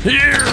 Here!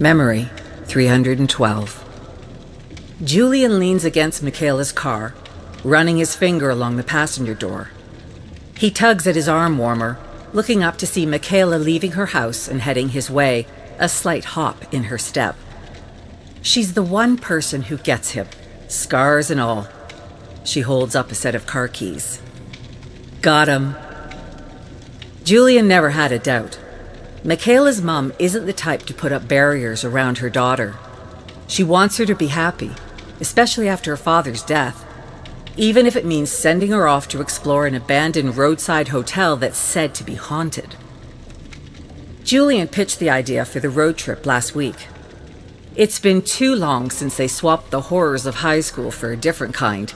Memory 312. Julian leans against Michaela's car, running his finger along the passenger door. He tugs at his arm warmer, looking up to see Michaela leaving her house and heading his way, a slight hop in her step. She's the one person who gets him, scars and all. She holds up a set of car keys. Got him. Julian never had a doubt. Michaela's mom isn't the type to put up barriers around her daughter. She wants her to be happy, especially after her father's death, even if it means sending her off to explore an abandoned roadside hotel that's said to be haunted. Julian pitched the idea for the road trip last week. It's been too long since they swapped the horrors of high school for a different kind.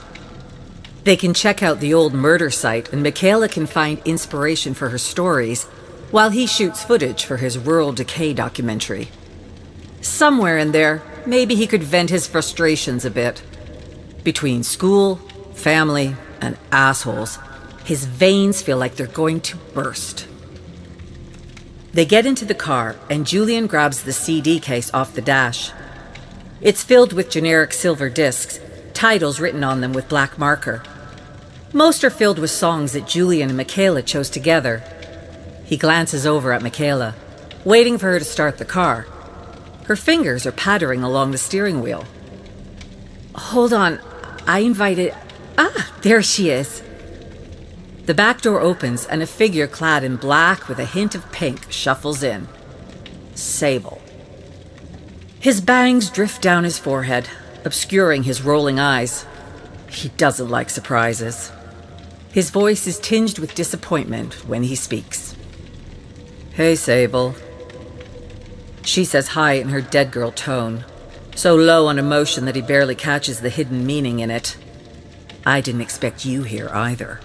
They can check out the old murder site, and Michaela can find inspiration for her stories while he shoots footage for his rural decay documentary. Somewhere in there, maybe he could vent his frustrations a bit. Between school, family, and assholes, his veins feel like they're going to burst. They get into the car, and Julian grabs the CD case off the dash. It's filled with generic silver discs, titles written on them with black marker. Most are filled with songs that Julian and Michaela chose together. He glances over at Michaela, waiting for her to start the car. Her fingers are pattering along the steering wheel. Hold on, I invited... there she is. The back door opens and a figure clad in black with a hint of pink shuffles in. Sable. His bangs drift down his forehead, obscuring his rolling eyes. He doesn't like surprises. His voice is tinged with disappointment when he speaks. Hey, Sable. She says hi in her dead girl tone, so low on emotion that he barely catches the hidden meaning in it. I didn't expect you here either.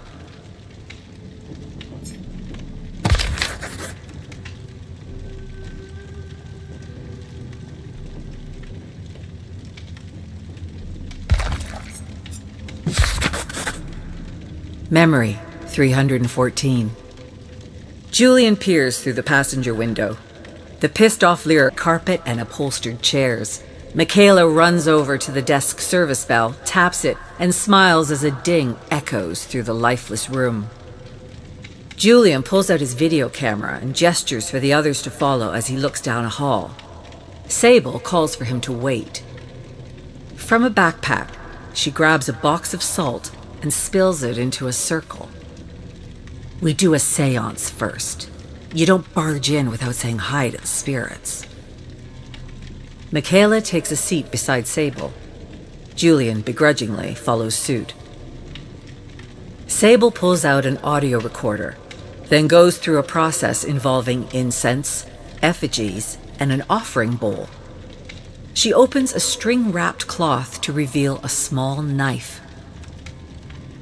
Memory, 314. Julian peers through the passenger window. The pissed-off lyric carpet and upholstered chairs. Michaela runs over to the desk service bell, taps it, and smiles as a ding echoes through the lifeless room. Julian pulls out his video camera and gestures for the others to follow as he looks down a hall. Sable calls for him to wait. From a backpack, she grabs a box of salt and spills it into a circle. We do a seance first. You don't barge in without saying hi to the spirits. Michaela takes a seat beside Sable. Julian begrudgingly follows suit. Sable pulls out an audio recorder, then goes through a process involving incense, effigies, and an offering bowl. She opens a string-wrapped cloth to reveal a small knife.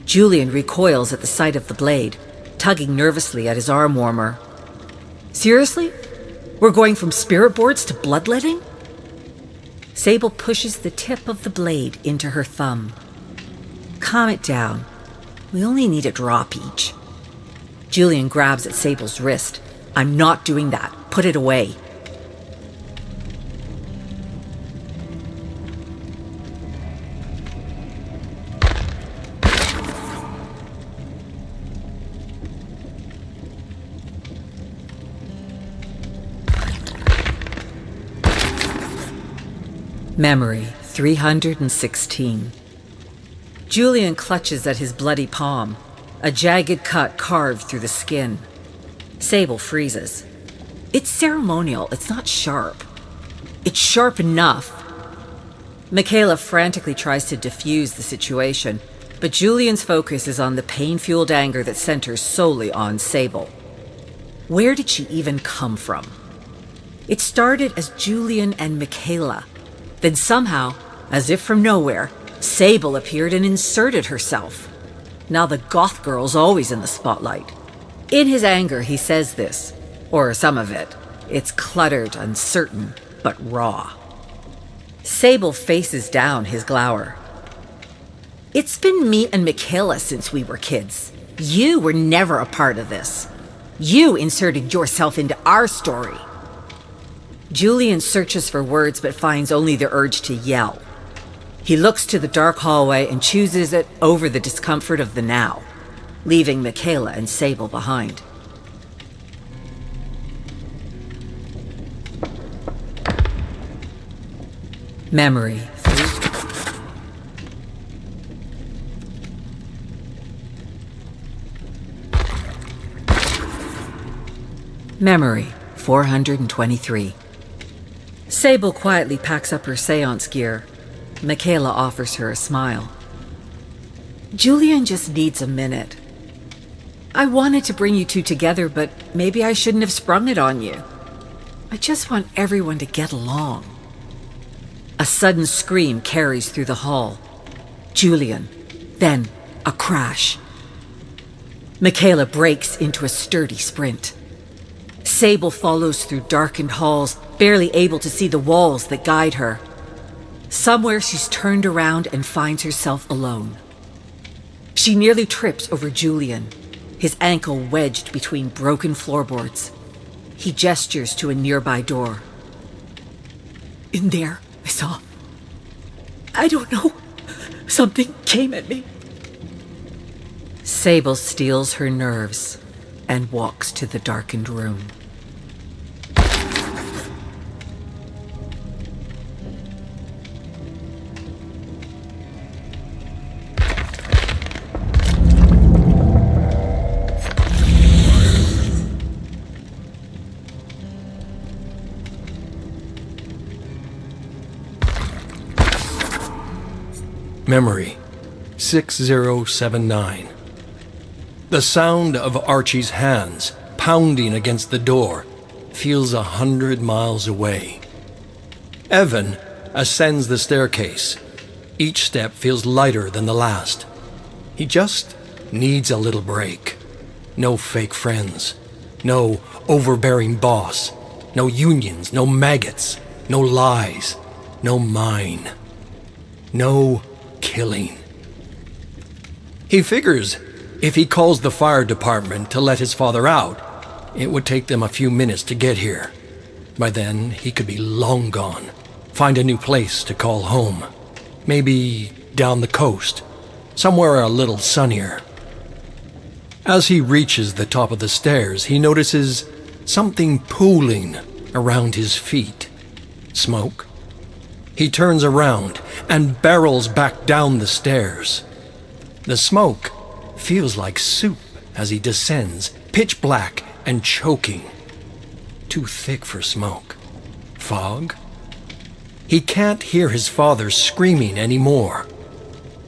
Julian recoils at the sight of the blade, tugging nervously at his arm warmer. Seriously? We're going from spirit boards to bloodletting? Sable pushes the tip of the blade into her thumb. Calm it down. We only need a drop each. Julian grabs at Sable's wrist. I'm not doing that. Put it away. Memory, 316. Julian clutches at his bloody palm, a jagged cut carved through the skin. Sable freezes. It's ceremonial, it's not sharp. It's sharp enough. Michaela frantically tries to diffuse the situation, but Julian's focus is on the pain-fueled anger that centers solely on Sable. Where did she even come from? It started as Julian and Michaela. Then somehow, as if from nowhere, Sable appeared and inserted herself. Now the goth girl's always in the spotlight. In his anger, he says this, or some of it. It's cluttered, uncertain, but raw. Sable faces down his glower. It's been me and Michaela since we were kids. You were never a part of this. You inserted yourself into our story. Julian searches for words but finds only the urge to yell. He looks to the dark hallway and chooses it over the discomfort of the now, leaving Michaela and Sable behind. Memory. Memory, 423. Sable quietly packs up her seance gear. Michaela offers her a smile. Julian just needs a minute. I wanted to bring you two together, but maybe I shouldn't have sprung it on you. I just want everyone to get along. A sudden scream carries through the hall. Julian, then a crash. Michaela breaks into a sturdy sprint. Sable follows through darkened halls, barely able to see the walls that guide her. Somewhere she's turned around and finds herself alone. She nearly trips over Julian, his ankle wedged between broken floorboards. He gestures to a nearby door. In there, I saw. I don't know. Something came at me. Sable steels her nerves and walks to the darkened room. Memory 6079. The sound of Archie's hands pounding against the door feels 100 miles away. Evan ascends the staircase. Each step feels lighter than the last. He just needs a little break. No fake friends. No overbearing boss. No unions. No maggots. No lies. No mine. No killing. He figures if he calls the fire department to let his father out, it would take them a few minutes to get here. By then, he could be long gone. Find a new place to call home. Maybe down the coast, somewhere a little sunnier. As he reaches the top of the stairs, he notices something pooling around his feet. Smoke. He turns around and barrels back down the stairs. The smoke feels like soup as he descends, pitch black and choking. Too thick for smoke. Fog? He can't hear his father screaming anymore.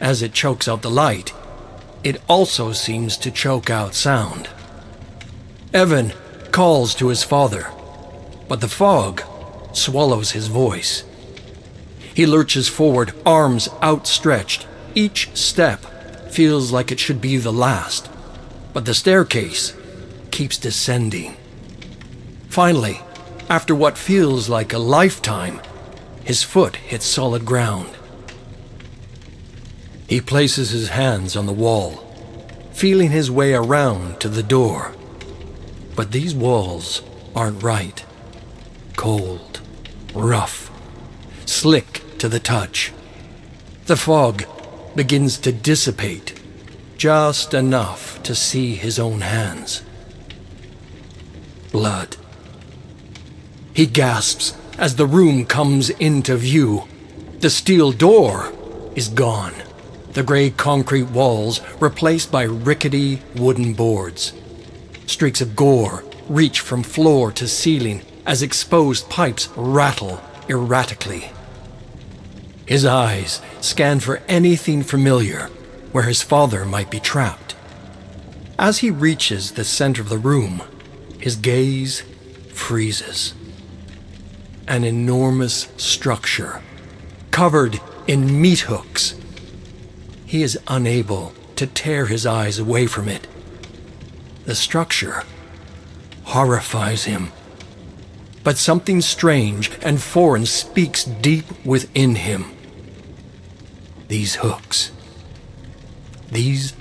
As it chokes out the light, it also seems to choke out sound. Evan calls to his father, but the fog swallows his voice. He lurches forward, arms outstretched. Each step feels like it should be the last, but the staircase keeps descending. Finally, after what feels like a lifetime, his foot hits solid ground. He places his hands on the wall, feeling his way around to the door. But these walls aren't right. Cold, rough, slick to the touch. The fog begins to dissipate, just enough to see his own hands. Blood. He gasps as the room comes into view. The steel door is gone. The gray concrete walls replaced by rickety wooden boards. Streaks of gore reach from floor to ceiling as exposed pipes rattle erratically. His eyes scan for anything familiar where his father might be trapped. As he reaches the center of the room, his gaze freezes. An enormous structure, covered in meat hooks. He is unable to tear his eyes away from it. The structure horrifies him. But something strange and foreign speaks deep within him. These hooks. These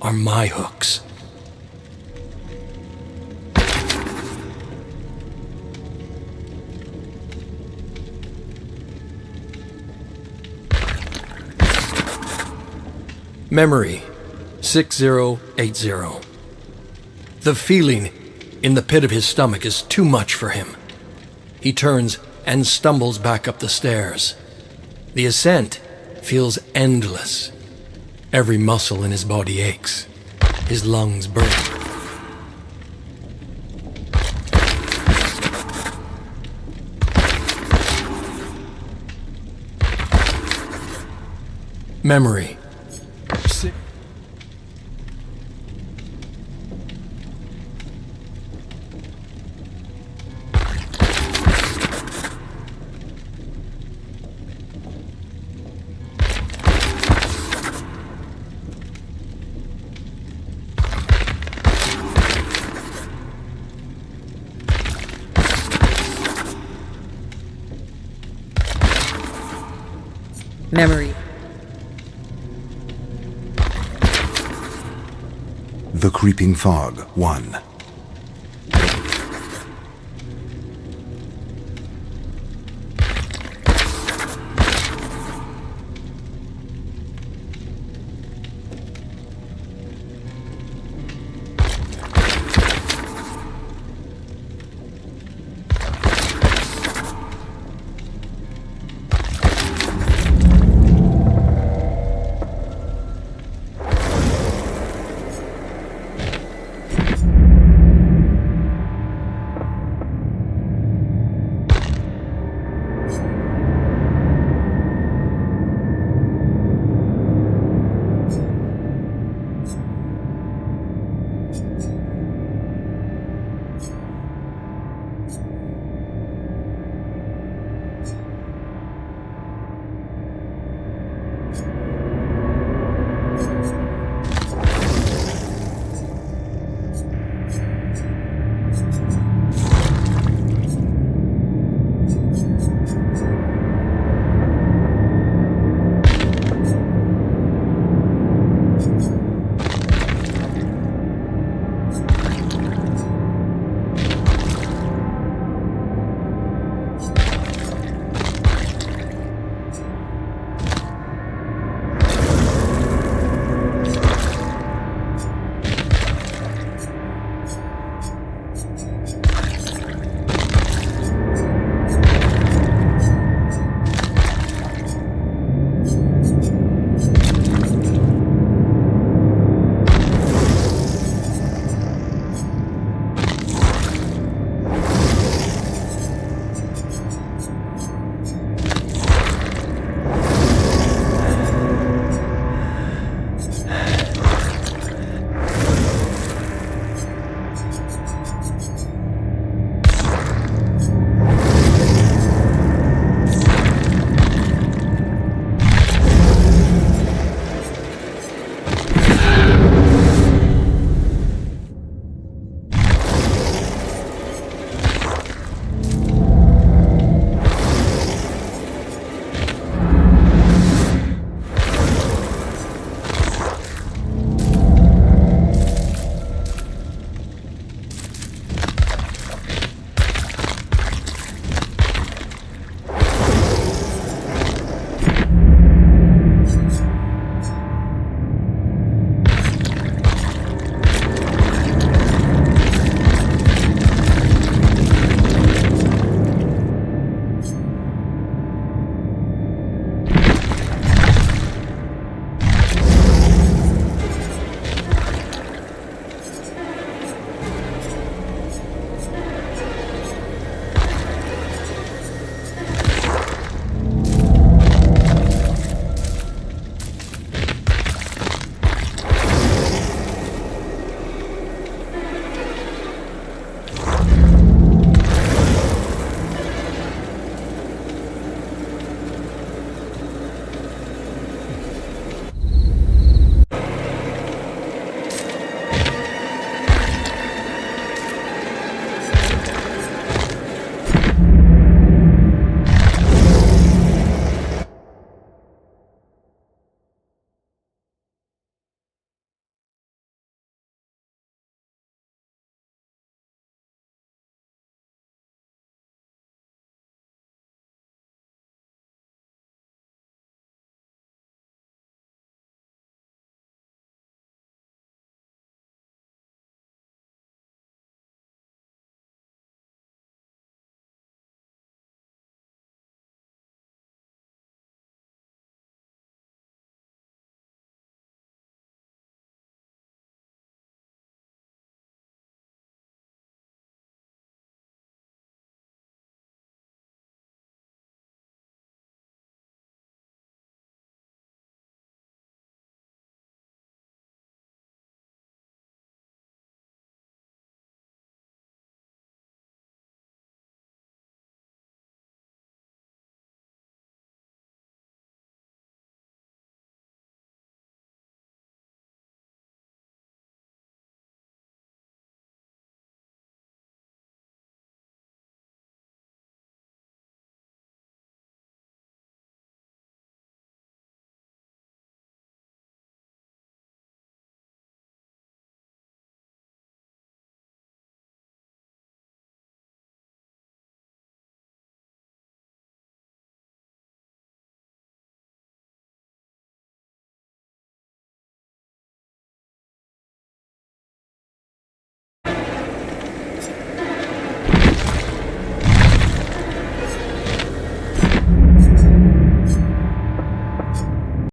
are my hooks. Memory 6080. The feeling in the pit of his stomach is too much for him. He turns and stumbles back up the stairs. The ascent feels endless. Every muscle in his body aches. His lungs burn. Memory. Memory. The Creeping Fog 1.